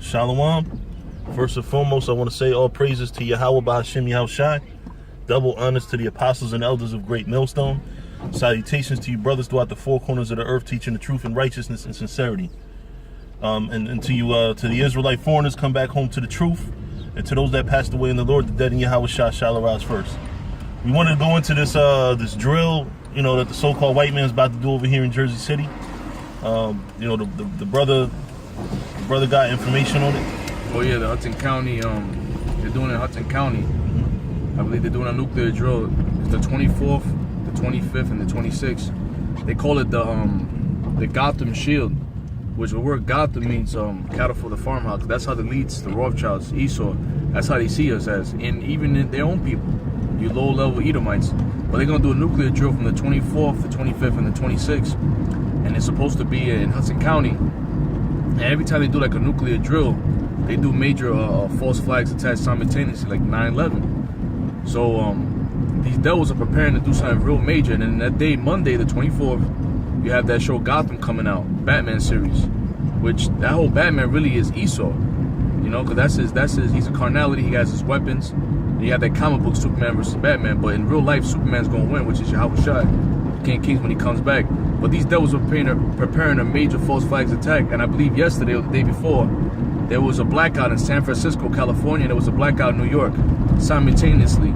Shalom. First and foremost, I want to say all praises to Yahweh B'Hashem Yahushai. Double honors to the apostles and elders of Great Millstone. Salutations to you brothers throughout the four corners of the earth, teaching the truth and righteousness and sincerity. And to you, to the Israelite foreigners, come back home to the truth. And to those that passed away in the Lord, the dead in Yahweh shall arise first. We wanted to go into this this drill, you know, that the so-called white man's about to do over here in Jersey City. You know, the brother got information on it. Oh yeah, the Hudson County, they're doing it in Hudson County. I believe they're doing a nuclear drill. It's the 24th, the 25th, and the 26th. They call it the Gotham Shield, which the word Gotham means cattle for the farmhouse. That's how the elites, the Rothschilds, Esau, that's how they see us as, and even in their own people, you low-level Edomites. But they're gonna do a nuclear drill from the 24th, the 25th, and the 26th, and it's supposed to be in Hudson County. And every time they do like a nuclear drill, they do major false flags attached simultaneously, like 9/11. So these devils are preparing to do something real major. And then that day, Monday, the 24th, you have that show Gotham coming out, Batman series, which that whole Batman really is Esau, you know, because that's his. He's a carnality. He has his weapons. And you have that comic book Superman versus Batman, but in real life, Superman's gonna win, which is Yahweh Shai, King Kings when he comes back. But these devils are preparing a major false flags attack. And I believe yesterday or the day before, there was a blackout in San Francisco, California. There was a blackout in New York simultaneously.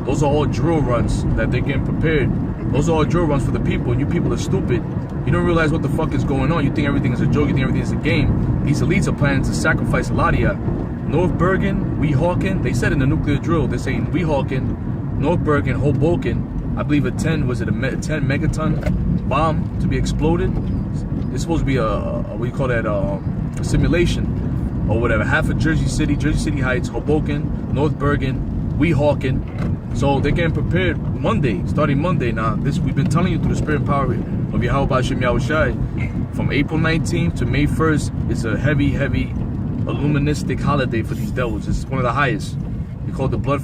Those are all drill runs that they're getting prepared. Those are all drill runs for the people, and you people are stupid. You don't realize what the fuck is going on. You think everything is a joke, you think everything is a game. These elites are planning to sacrifice a lot of y'all. North Bergen, Weehawken, they said in the nuclear drill, they're saying Weehawken, North Bergen, Hoboken, I believe a 10 megaton bomb to be exploded. It's supposed to be what do you call that, a simulation or whatever. Half of Jersey City Heights, Hoboken, North Bergen, Weehawken. So they're getting prepared Monday, starting Monday. Now, this we've been telling you through the spirit and power of Yahweh B'Hashem Yahushai. From April 19th to May 1st, it's a heavy illuministic holiday for these devils. It's one of the highest. They call it the blood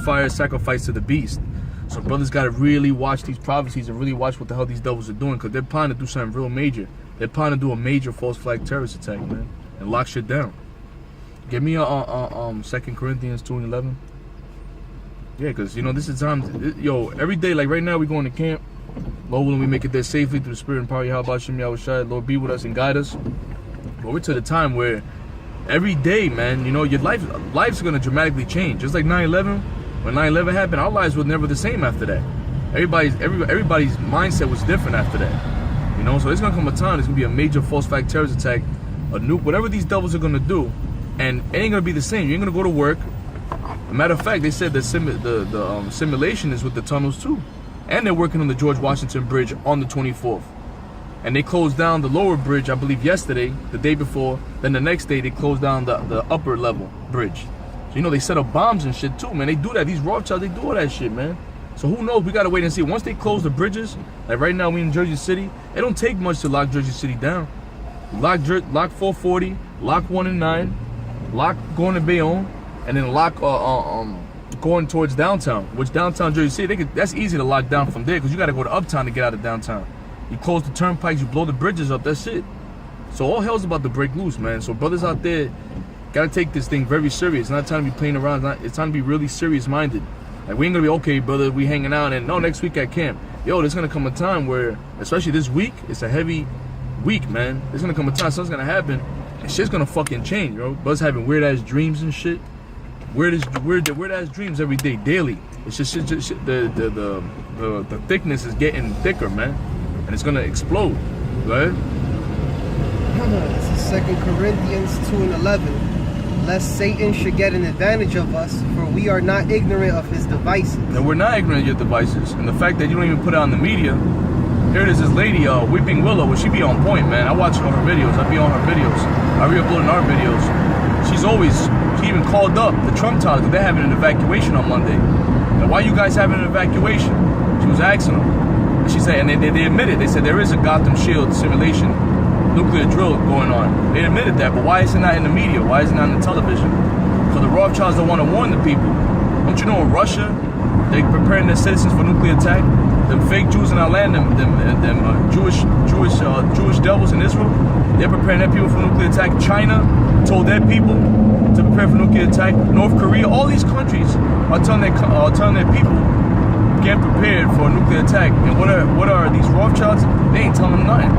fire sacrifice to the beast. So brothers got to really watch these prophecies and really watch what the hell these devils are doing, because they're planning to do something real major. They're planning to do a major false flag terrorist attack, man, and lock shit down. Give me a 2 Corinthians 2:11. Yeah, because, you know, this is time. Yo, every day, like right now, we going to camp. Lord willing, we make it there safely through the spirit and power of Yahweh B'Hashem Yahushai. Lord, be with us and guide us. But we're to the time where every day, man, you know, your life's going to dramatically change. Just like 9/11, when 9/11 happened, our lives were never the same after that. Everybody's mindset was different after that. You know, so there's going to come a time, there's going to be a major false flag terrorist attack, a nuke, whatever these devils are going to do. And it ain't going to be the same. You ain't going to go to work. As a matter of fact, they said the simulation is with the tunnels too. And they're working on the George Washington Bridge on the 24th. And they closed down the lower bridge, I believe, yesterday, the day before. Then the next day, they closed down the upper level bridge. So, you know, they set up bombs and shit too, man. They do that. These Rothschilds, they do all that shit, man. So who knows? We got to wait and see. Once they close the bridges, like right now we in Jersey City, it don't take much to lock Jersey City down. Lock 440, lock 1 and 9, lock going to Bayonne, and then lock going towards downtown, which downtown Jersey City, that's easy to lock down from there, because you got to go to uptown to get out of downtown. You close the turnpikes, you blow the bridges up, that's it. So all hell's about to break loose, man. So brothers out there got to take this thing very serious. It's not time to be playing around. It's time to be really serious-minded. Like, we ain't going to be, okay, brother, we hanging out, and no, next week at camp. Yo, there's going to come a time where, especially this week, it's a heavy week, man. There's going to come a time, something's going to happen, and shit's going to fucking change, bro. Brothers having weird-ass dreams and shit. Weird-ass dreams every day, daily. It's just the thickness is getting thicker, man, and it's gonna explode, right? This is 2 Corinthians 2:11. Lest Satan should get an advantage of us, for we are not ignorant of his devices. And we're not ignorant of your devices, and the fact that you don't even put it on the media. Here it is, this lady, Weeping Willow. Well, she be on point, man. I watch all her videos. I be on her videos. I re-uploading our videos. She even called up the Trump Towers, because they're having an evacuation on Monday. Now, why you guys having an evacuation? She was asking them. And she said, and they admitted, they said there is a Gotham Shield simulation, nuclear drill going on. They admitted that, but why is it not in the media? Why is it not on the television? Because the Rothschilds don't want to warn the people. Don't you know in Russia, they're preparing their citizens for nuclear attack? Them fake Jews in our land, them Jewish devils in Israel, They're preparing their people for nuclear attack. China told their people to prepare for nuclear attack. North Korea, all these countries are telling their people, get prepared for a nuclear attack. And what are these Rothschilds? They ain't telling them nothing.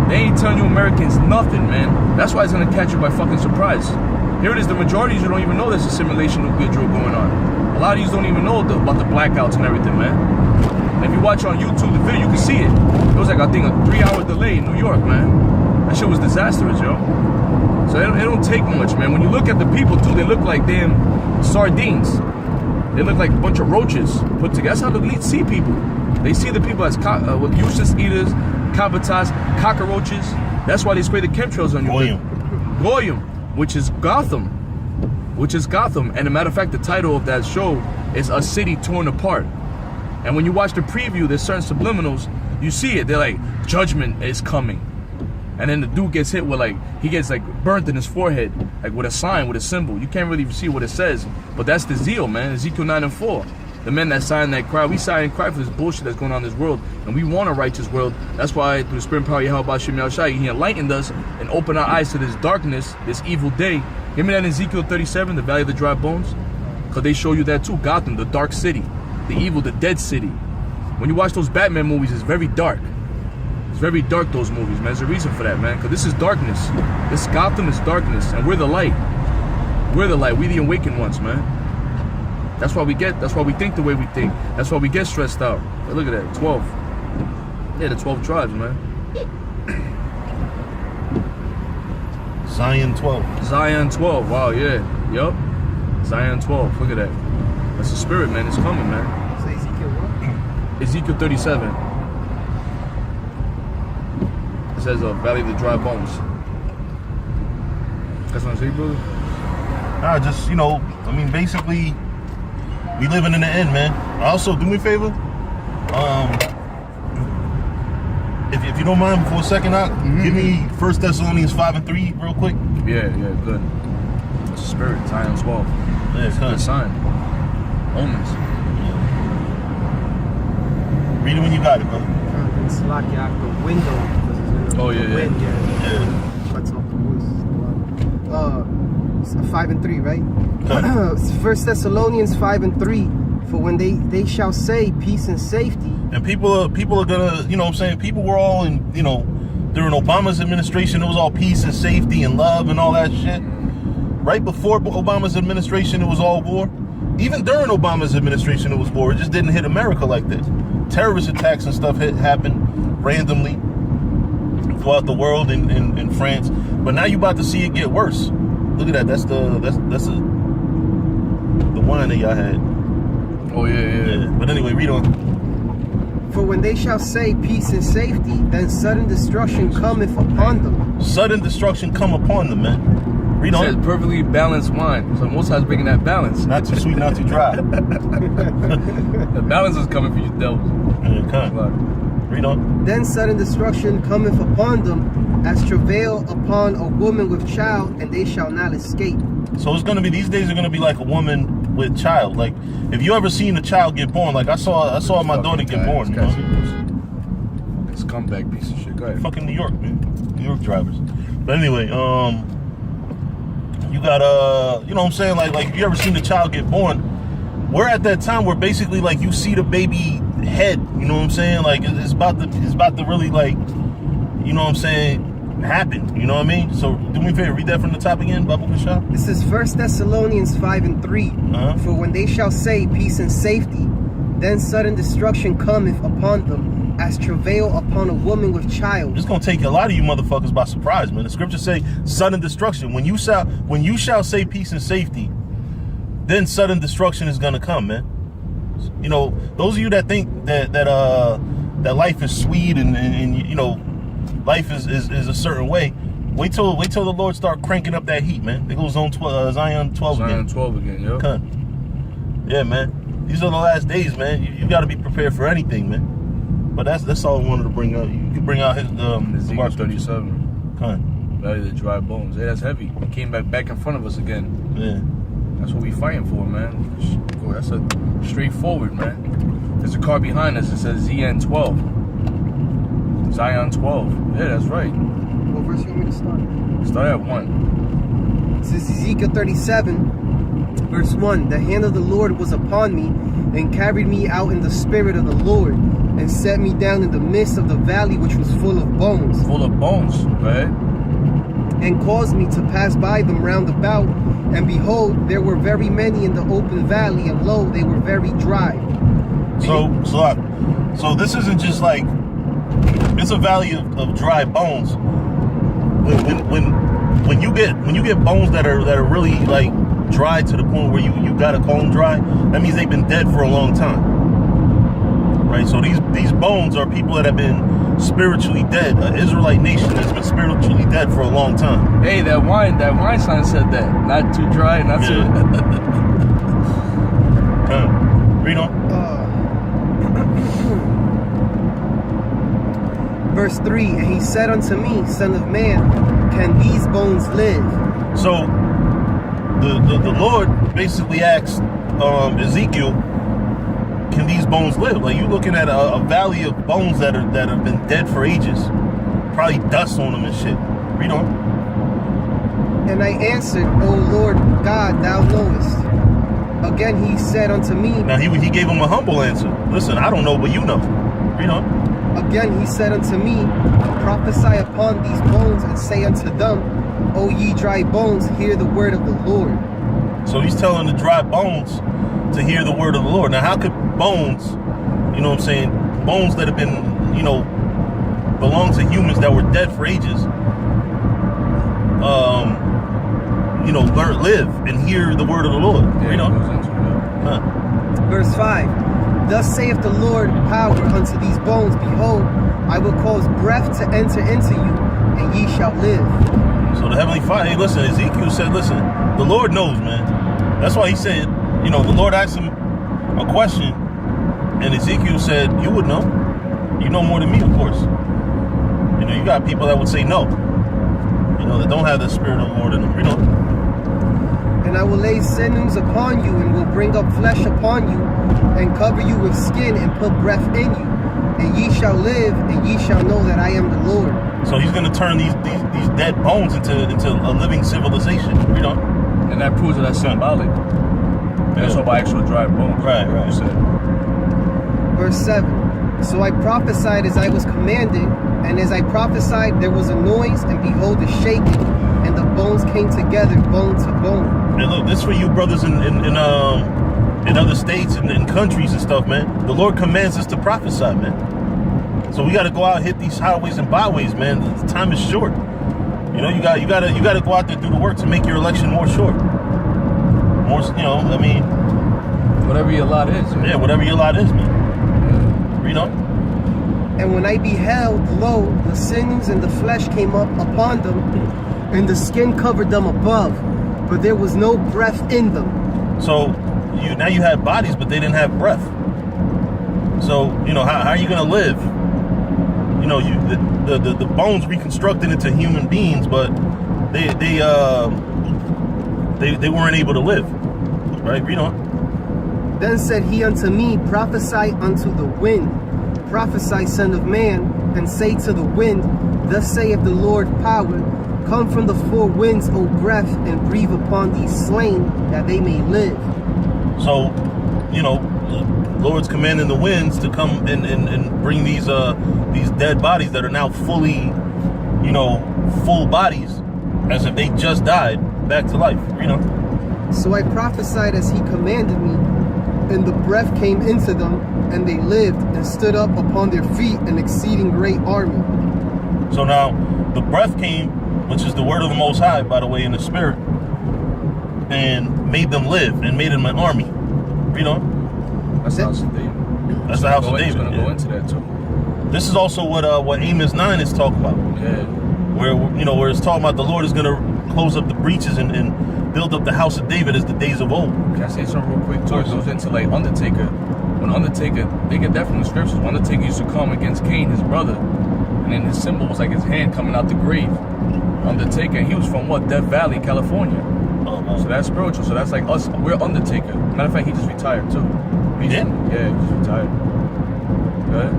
They ain't telling you Americans nothing, man. That's why it's gonna catch you by fucking surprise. Here it is, the majority of you don't even know there's a simulation nuclear drill going on. A lot of you don't even know about the blackouts and everything, man. And if you watch on YouTube the video, you can see it. It was like, I think, a 3-hour delay in New York, man. That shit was disastrous, yo. So it don't take much, man. When you look at the people, too, they look like damn sardines. They look like a bunch of roaches put together. That's how the elites see people. They see the people as useless eaters, kabatas, cockroaches. That's why they spray the chemtrails on you. Goyim, which is Gotham. And as a matter of fact, the title of that show is A City Torn Apart. And when you watch the preview, there's certain subliminals, you see it. They're like, judgment is coming. And then the dude gets hit with he gets burnt in his forehead, like with a sign, with a symbol. You can't really see what it says, but that's the zeal, man. Ezekiel 9:4. The men that sign that cry, we sign and cry for this bullshit that's going on in this world, and we want a righteous world. That's why through the spirit and power of Yahweh Shem Yahushai, he enlightened us and opened our eyes to this darkness, this evil day. Give me that in Ezekiel 37, the Valley of the Dry Bones, because they show you that too. Gotham, the dark city, the evil, the dead city. When you watch those Batman movies, it's very dark. It's very dark, those movies, man. There's a reason for that, man, because this is darkness. This Gotham is darkness, and we're the light. We're the light. We the awakened ones, man. That's why we think the way we think. That's why we get stressed out. Hey, look at that, 12. Yeah, the 12 tribes, man. Zion 12. Zion 12, wow, yeah. Yup. Zion 12, look at that. That's the spirit, man. It's coming, man. Say Ezekiel what? Ezekiel 37. It says Valley of the Dry Bones. That's what I'm saying, brother? Nah, just, basically, we living in the end, man. Also, do me a favor. If you don't mind, for a second, give me 1 Thessalonians 5:3 real quick. Yeah, good. That's the spirit, Zion 12. Yeah, It's a good sign. Omens. Yeah. Read it when you got it, brother. It's like the window. Oh, yeah. Wind, Yeah. Shuts off the voice. 5:3, right? 1 Thessalonians 5:3. For when they shall say peace and safety. And people are gonna, people were all in, during Obama's administration, it was all peace and safety and love and all that shit. Right before Obama's administration, it was all war. Even during Obama's administration, it was war. It just didn't hit America like this. Terrorist attacks and stuff happened randomly throughout the world in France. But now you about to see it get worse. Look at that. That's the wine that y'all had. Oh, yeah. But anyway, read on. For when they shall say peace and safety, then sudden destruction cometh upon them. Sudden destruction come upon them, man. Read It on. says perfectly balanced wine. So Most High's bringing that balance. Not too sweet, not too dry. The balance is coming for you, devils. Okay. Read on. Then sudden destruction cometh upon them, as travail upon a woman with child, and they shall not escape. So it's gonna be, these days are gonna be like a woman with child. Like, if you ever seen a child get born, like I saw my daughter get born. It's comeback piece of shit. Go ahead. Fucking New York, man. New York drivers. But anyway, you got you know what I'm saying? Like if you ever seen a child get born, we're at that time where basically like you see the baby head. You know what I'm saying? Like it's about to really like, you know what I'm saying, happen. You know what I mean? So do me a favor, read that from the top again, Babu Kashab. This is 1 Thessalonians 5:3. For when they shall say peace and safety, then sudden destruction cometh upon them, as travail upon a woman with child. It's gonna take a lot of you motherfuckers by surprise, man. The scriptures say sudden destruction. When you shall say peace and safety, then sudden destruction is gonna come, man. You know, those of you that think that life is sweet and you know, life is a certain way. Wait till the Lord start cranking up that heat, man. It goes on Zion 12 again. Zion 12 again, yo. Yeah, man. These are the last days, man. You got to be prepared for anything, man. But that's all I wanted to bring up. You can bring out his Ezekiel 37. Valley of the Dry Bones. Hey, that's heavy. He came back in front of us again. Yeah. That's what we fighting for, man. That's a straightforward, man. There's a car behind us that says ZN 12. Zion 12. Yeah, that's right. What verse you want me to start? Start at 1. This is Ezekiel 37, verse 1. The hand of the Lord was upon me, and carried me out in the spirit of the Lord, and set me down in the midst of the valley which was full of bones. Full of bones, right? And caused me to pass by them round about, and behold, there were very many in the open valley, and lo, they were very dry. So this isn't just like, it's a valley of dry bones. When you get bones that are really like dry to the point where you gotta call them dry, that means they've been dead for a long time, right? So these bones are people that have been spiritually dead. An Israelite nation that's been spiritually dead for a long time. Hey, that wine sign said that. Not too dry, not too. Read on. Verse 3, and he said unto me, Son of man, can these bones live? So the Lord basically asked Ezekiel, can these bones live? Like, you looking at a valley of bones that have been dead for ages, probably dust on them and shit. Read on. And I answered, O Lord God, thou knowest. Again he said unto me. Now he gave him a humble answer. Listen, I don't know, but you know. Read on. Again he said unto me, prophesy upon these bones, and say unto them, O ye dry bones, hear the word of the Lord. So he's telling the dry bones to hear the word of the Lord. Now, how could bones, you know what I'm saying, bones that have been, belong to humans that were dead for ages, live and hear the word of the Lord? Verse 5, thus saith the Lord power unto these bones, behold, I will cause breath to enter into you, and ye shall live. So the Heavenly Father, hey, listen, Ezekiel said, listen, the Lord knows, man. That's why he said, the Lord asked him a question, and Ezekiel said, you would know. You know more than me, of course. You got people that would say no, that don't have the Spirit of the Lord in them. And I will lay sinews upon you, and will bring up flesh upon you, and cover you with skin, and put breath in you. And ye shall live, and ye shall know that I am the Lord. So he's going to turn these dead bones into a living civilization. And that proves that that's symbolic. That's all by actual dry bones. Right. You said. Verse 7. So I prophesied as I was commanded, and as I prophesied, there was a noise, and behold, a shaking, and the bones came together, bone to bone. And look, this for you brothers in other states and in countries and stuff, man. The Lord commands us to prophesy, man. So we got to go out, hit these highways and byways, man. The time is short. You got to go out there and do the work to make your election more short. More, whatever your lot is. Yeah, whatever your lot is, man. And when I beheld, lo, the sinews and the flesh came up upon them, and the skin covered them above, but there was no breath in them. So now you had bodies, but they didn't have breath. So how are you gonna live? The bones reconstructed into human beings, but they weren't able to live. Right? Read on. Then said he unto me, prophesy unto the wind. Prophesy, son of man, and say to the wind, thus saith the Lord power, come from the four winds, O breath, and breathe upon these slain, that they may live. So, the Lord's commanding the winds to come and bring these dead bodies that are now fully, full bodies, as if they just died, back to life. So I prophesied as he commanded me, and the breath came into them, and they lived and stood up upon their feet, an exceeding great army. So now the breath came, which is the word of the Most High, by the way, in the spirit, and made them live and made them an army. That's the house of David. That's the house of David. He's going to go into that too. This is also what Amos 9 is talking about. Yeah. Where it's talking about the Lord is going to close up the breaches and build up the house of David as the days of old. Can I say something real quick too? It goes into like Undertaker. When Undertaker, they get that from the scriptures. When Undertaker used to come against Cain, his brother, and then his symbol was like his hand coming out the grave. Undertaker, he was from Death Valley, California. So that's spiritual. So that's like us. We're Undertaker. Matter of fact, he just retired too. Yeah, he just retired. Go ahead.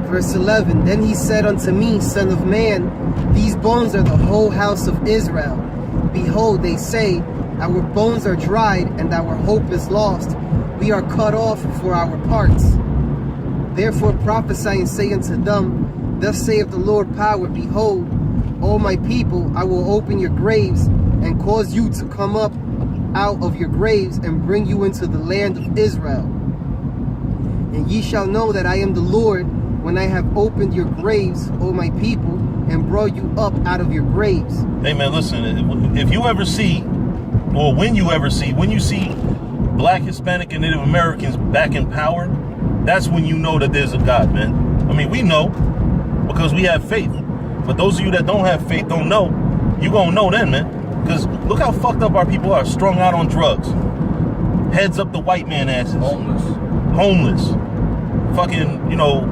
Verse 11, then he said unto me, son of man, bones are the whole house of Israel. Behold, they say, our bones are dried, and our hope is lost. We are cut off for our parts. Therefore prophesy and say unto them, thus saith the Lord power, behold, O my people, I will open your graves, and cause you to come up out of your graves, and bring you into the land of Israel. And ye shall know that I am the Lord, when I have opened your graves, O my people, and brought you up out of your graves. Hey man, listen, if you ever see, or when you see Black, Hispanic, and Native Americans back in power, that's when you know that there's a God, man. I mean, we know because we have faith. But those of you that don't have faith, don't know, you gonna know then, man. Because look how fucked up our people are, strung out on drugs. Heads up the white man asses. Homeless. Fucking, you know,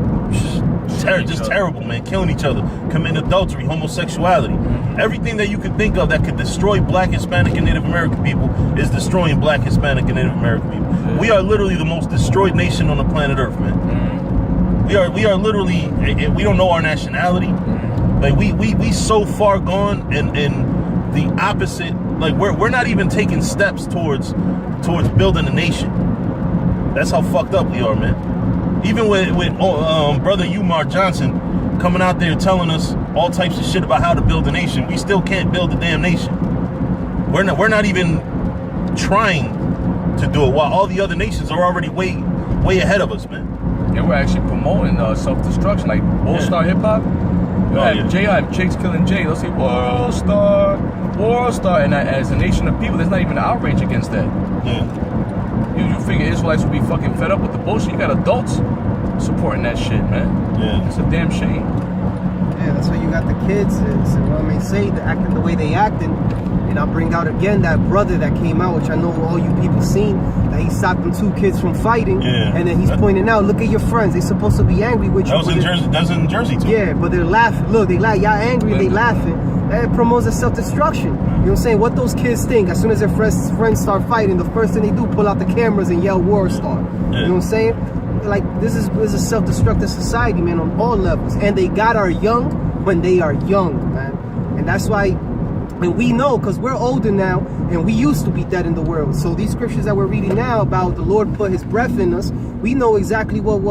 just terrible, man. Killing each other. Committing adultery, homosexuality. Everything that you could think of that could destroy Black, Hispanic, and Native American people is destroying Black, Hispanic, and Native American people. Yeah. We are literally the most destroyed nation on the planet Earth, man. We are literally, we don't know our nationality. Like we so far gone and the opposite. Like we're not even taking steps towards building a nation. That's how fucked up we are, man. Even with brother Umar Johnson coming out there telling us all types of shit about how to build a nation, we still can't build a damn nation. We're not even trying to do it, while all the other nations are already way ahead of us, man. Yeah, we're actually promoting self-destruction, like World Star Hip Hop. Jay, I have chicks killing Jay. They'll say World Star, and as a nation of people, there's not even outrage against that. Yeah. You figure Israelites would be fucking fed up with the bullshit. You got adults supporting that shit, man. Yeah. It's a damn shame. Yeah, that's why you got the kids. So what I may say, they're acting the way they acting. And I'll bring out again that brother that came out, which I know all you people seen, that he stopped them 2 kids from fighting. Yeah. And then he's pointing out, look at your friends. They're supposed to be angry with you. That's in Jersey too. Yeah, but they're laughing. Look, they laugh. Y'all angry, they laughing. That promotes a self-destruction. You know what I'm saying? What those kids think, as soon as their friends start fighting, the first thing they do, pull out the cameras and yell War Star. Yeah. You know what I'm saying? Like, this is a self-destructive society, man, on all levels. And they got our young when they are young, man. And that's why, and we know, because we're older now, and we used to be dead in the world. So these scriptures that we're reading now about the Lord put his breath in us, we know exactly what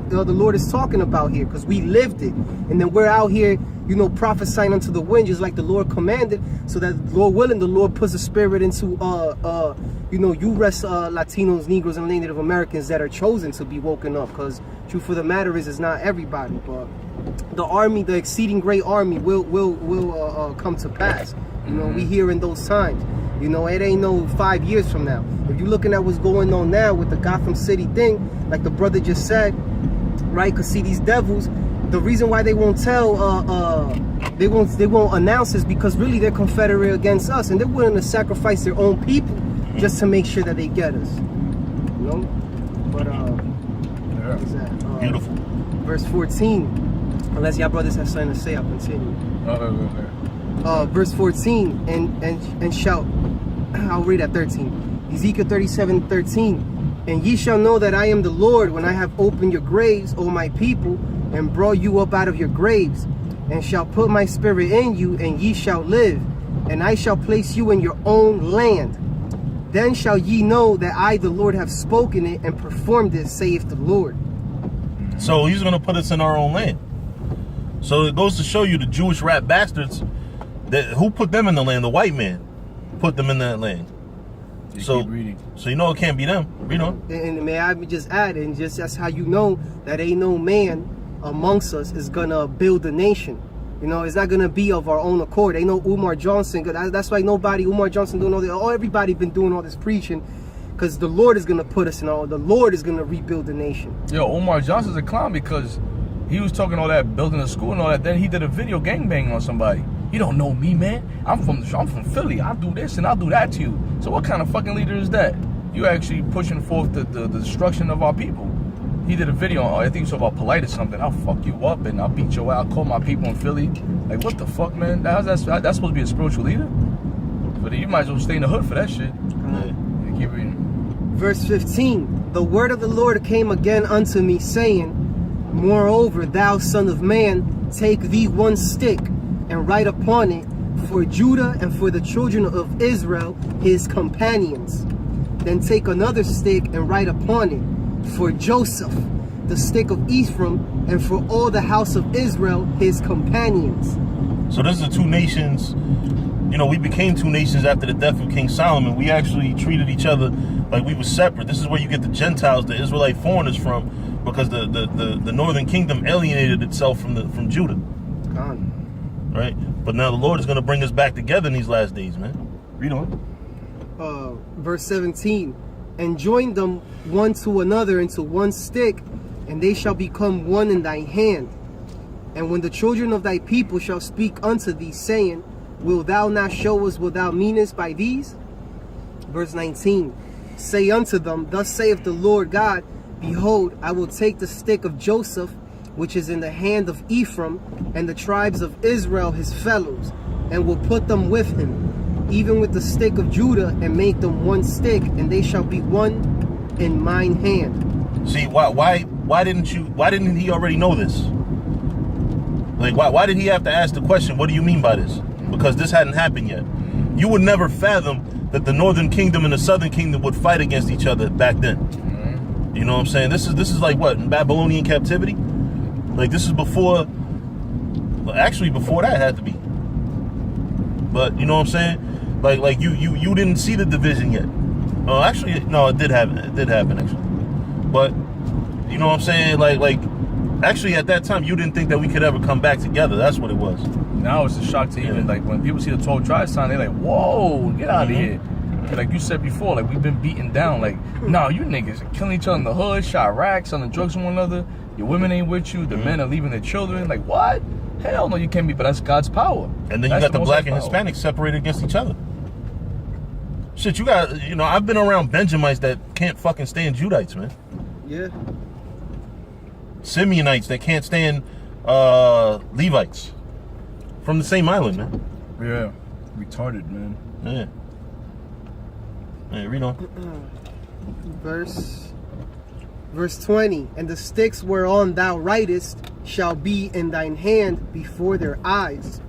the Lord is talking about here, because we lived it. And then we're out here, you know, prophesying unto the wind, just like the Lord commanded, so that, Lord willing, the Lord puts the spirit into, you know, you rest Latinos, Negroes, and Native Americans that are chosen to be woken up, because truth for the matter is, it's not everybody, but the army, the exceeding great army will come to pass. You know, we here in those times. You know, it ain't no 5 years from now. If you're looking at what's going on now with the Gotham City thing, like the brother just said, right? Because see, these devils, the reason why they won't tell, they won't announce is because really they're confederate against us, and they're willing to sacrifice their own people just to make sure that they get us. You know, but what is that? Beautiful. Verse 14. Unless y'all brothers have something to say, I'll continue. Verse 14, and shall, I'll read at 13. Ezekiel 37:13. And ye shall know that I am the Lord when I have opened your graves, O my people, and brought you up out of your graves, and shall put my spirit in you, and ye shall live, and I shall place you in your own land. Then shall ye know that I, the Lord, have spoken it and performed it, saith the Lord. So he's going to put us in our own land. So it goes to show you the Jewish rat bastards, that who put them in the land? The white man put them in that land. So you know it can't be them. Read on. And may I just add, and just that's how you know that ain't no man amongst us is gonna build a nation. You know, it's not gonna be of our own accord. Ain't no Umar Johnson. That's why Umar Johnson doing all this. Oh, everybody been doing all this preaching, because the Lord is gonna put us in all. The Lord is gonna rebuild the nation. Yo, Umar Johnson's a clown because he was talking all that, building a school and all that. Then he did a video gangbanging on somebody. You don't know me, man. I'm from Philly. I'll do this and I'll do that to you. So what kind of fucking leader is that? You actually pushing forth the destruction of our people. He did a video, I think he was about polite or something. I'll fuck you up and I'll beat you out. I'll call my people in Philly. Like, what the fuck, man? That's supposed to be a spiritual leader? But you might as well stay in the hood for that shit. Yeah, keep reading. Verse 15. The word of the Lord came again unto me, saying, Moreover, thou son of man, take thee one stick, and write upon it, for Judah and for the children of Israel, his companions. Then take another stick and write upon it, for Joseph, the stick of Ephraim, and for all the house of Israel, his companions. So this is the two nations. You know, we became two nations after the death of King Solomon. We actually treated each other like we were separate. This is where you get the Gentiles, the Israelite foreigners from, because the northern kingdom alienated itself from Judah. God. Right? But now the Lord is going to bring us back together in these last days, man. Read on. Verse 17. And join them one to another into one stick, and they shall become one in thy hand. And when the children of thy people shall speak unto thee, saying, Will thou not show us what thou meanest by these? Verse 19. Say unto them, Thus saith the Lord God, Behold, I will take the stick of Joseph, which is in the hand of Ephraim, and the tribes of Israel his fellows, and will put them with him, even with the stick of Judah, and make them one stick, and they shall be one in mine hand. See, why didn't he already know this? Like, why did he have to ask the question, what do you mean by this? Because this hadn't happened yet. You would never fathom that the northern kingdom and the southern kingdom would fight against each other back then. You know what I'm saying? This is like what, in Babylonian captivity? Like, this is before, actually before that had to be. But you know what I'm saying? Like you didn't see the division yet. Actually, no, it did happen. It did happen actually. But you know what I'm saying? Like actually at that time you didn't think that we could ever come back together. That's what it was. Now it's a shock to even like when people see the 12 tribes sign, they're like, whoa, get out of here. Like you said before, like we've been beaten down. Like, no, you niggas are killing each other in the hood, shot racks, selling drugs from one another. Your women ain't with you. The men are leaving their children. Like, what? Hell no, you can't be. But that's God's power. And then you got the black and Hispanics separated against each other. Shit, you got, you know, I've been around Benjamites that can't fucking stand Judites, man. Yeah. Simeonites that can't stand Levites from the same island, man. Yeah, retarded, man. Yeah. Hey, read on. Verse 20. And the sticks whereon thou writest shall be in thine hand before their eyes.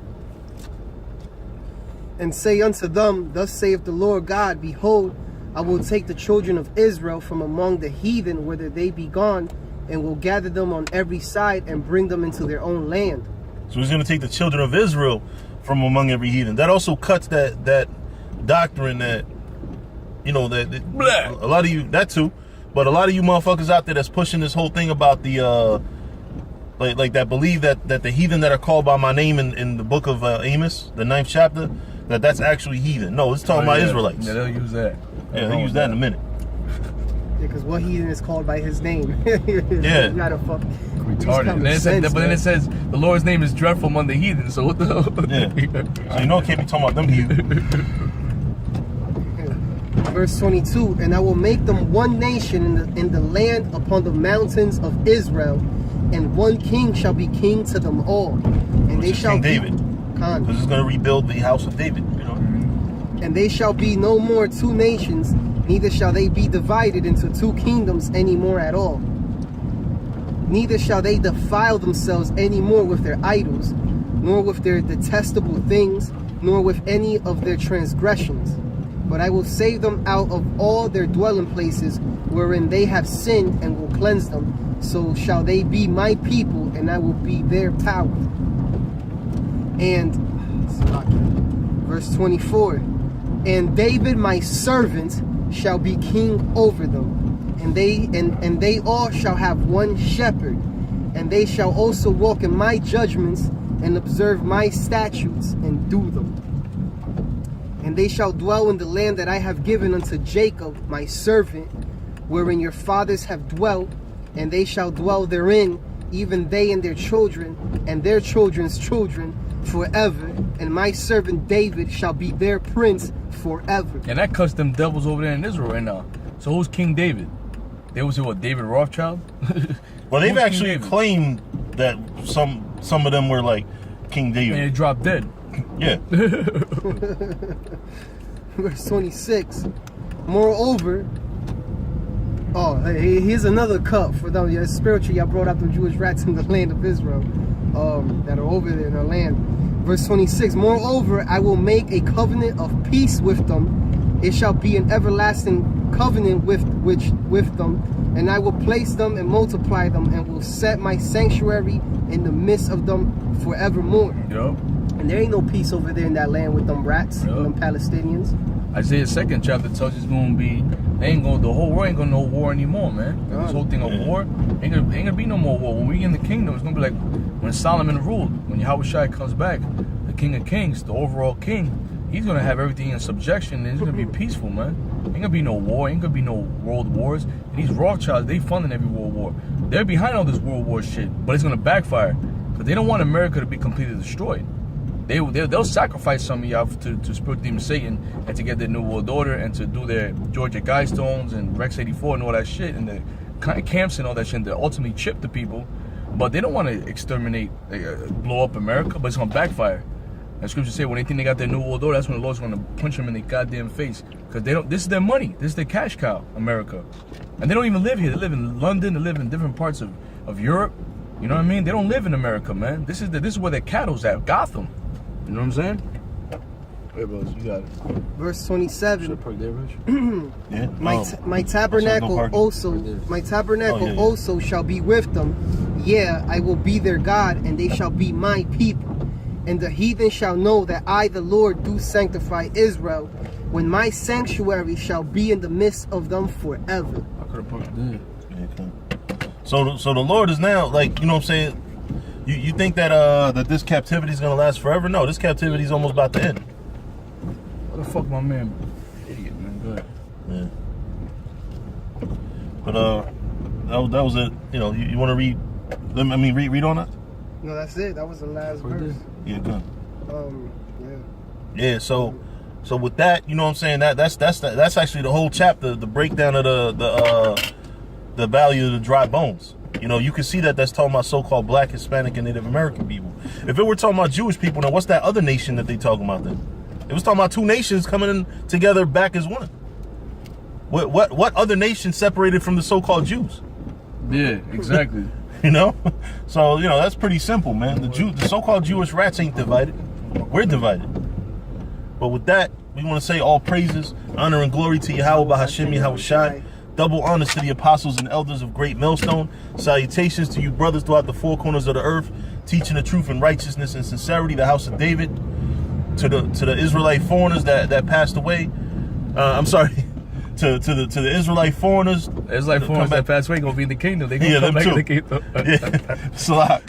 And say unto them, Thus saith the Lord God, Behold, I will take the children of Israel from among the heathen whither they be gone, and will gather them on every side and bring them into their own land. So he's going to take the children of Israel from among every heathen. That also cuts that doctrine that, you know, that a lot of you, that too, but a lot of you motherfuckers out there that's pushing this whole thing about the, like that believe that the heathen that are called by my name in the book of Amos, the 9th chapter, that's actually heathen. No, it's talking about Israelites. Yeah, they'll use that. Yeah, they'll use that in a minute. Yeah, because what heathen is called by his name? Yeah. You gotta fuck. Retarded. And then it says the Lord's name is dreadful among the heathen. So what the hell? Yeah. So you know it can't be talking about them heathen. Verse 22. And I will make them one nation in the land upon the mountains of Israel, and one king shall be king to them all. And they shall King David. Because it's going to rebuild the house of David, you know. And they shall be no more two nations, neither shall they be divided into two kingdoms any more at all. Neither shall they defile themselves any more with their idols, nor with their detestable things, nor with any of their transgressions. But I will save them out of all their dwelling places wherein they have sinned, and will cleanse them. So shall they be my people, and I will be their power. And verse 24. And David my servant shall be king over them, and they all shall have one shepherd, and they shall also walk in my judgments, and observe my statutes, and do them. And they shall dwell in the land that I have given unto Jacob my servant, wherein your fathers have dwelt, and they shall dwell therein, even they and their children, and their children's children, forever. And my servant David shall be their prince forever. And that cuts them devils over there in Israel right now. So who's King David? They would say, what, David Rothschild? Well, they've actually claimed that some of them were like King David. And they dropped dead. Yeah. Verse 26. Moreover, here's another cup for them. Yeah, spiritual. Y'all brought out the Jewish rats in the land of Israel that are over there in their land. Verse 26, moreover, I will make a covenant of peace with them. It shall be an everlasting covenant with them, and I will place them and multiply them, and will set my sanctuary in the midst of them forevermore. Yup. And there ain't no peace over there in that land with them rats, Yup. them Palestinians. Isaiah 2nd chapter tells you it's gonna be, the whole world ain't gonna know war anymore, man. God. This whole thing of war ain't gonna be no more war. When we in the kingdom, it's gonna be like when Solomon ruled, when Yahushua comes back, the King of Kings, the overall king, he's gonna have everything in subjection, and it's gonna be peaceful, man. Ain't gonna be no war, ain't gonna be no world wars. And these Rothschilds, they funding every world war. They're behind all this world war shit, but it's gonna backfire because they don't want America to be completely destroyed. They'll sacrifice some of y'all to spirit demon Satan and to get their new world order and to do their Georgia Guidestones and Rex 84 and all that shit and the camps and all that shit and to ultimately chip the people. But they don't want to exterminate, blow up America, but it's gonna backfire. And scripture say when they think they got their new world order, that's when the Lord's gonna punch them in the goddamn face because they don't. This is their money. This is their cash cow, America, and they don't even live here. They live in London. They live in different parts of Europe. You know what I mean? They don't live in America, man. This is where their cattle's at, Gotham. You know what I'm saying? Hey, bros, you got it. Verse 27. Should I park there, Rich? Yeah. My tabernacle also shall be with them. Yeah, I will be their God, and they shall be my people. And the heathen shall know that I, the Lord, do sanctify Israel, when my sanctuary shall be in the midst of them forever. I could have parked there. Yeah, okay. So the Lord is now, like, you know what I'm saying? You think that that this captivity is gonna last forever? No, this captivity is almost about to end. What the fuck, my man? Idiot, man. Go ahead. Yeah. But that was it. You know, you want to read? Read on that. No, that's it. That was the last Right verse. Yeah, good. Yeah. Yeah. So with that, you know what I'm saying? That's actually the whole chapter, the breakdown of the value of the dry bones. You know, you can see that that's talking about so-called Black, Hispanic, and Native American people. If it were talking about Jewish people, now what's that other nation that they talking about then? It was talking about two nations coming in together back as one. What other nation separated from the so-called Jews? Yeah, exactly. You know? So, you know, that's pretty simple, man. The so-called Jewish rats ain't divided. We're divided. But with that, we want to say all praises, honor, and glory to Yahweh Bahashim Yahushai. Double honors to the apostles and elders of Great Millstone. Salutations to you brothers throughout the four corners of the earth, teaching the truth and righteousness and sincerity, the house of David. To the Israelite foreigners that passed away. I'm sorry. To the Israelite foreigners. Israelite foreigners that passed away gonna be in the kingdom. They gonna come back in the kingdom. Yeah. Salak.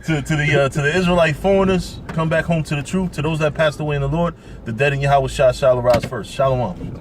To the Israelite foreigners, come back home to the truth. To those that passed away in the Lord, the dead in Yahweh shall arise first. Shalom.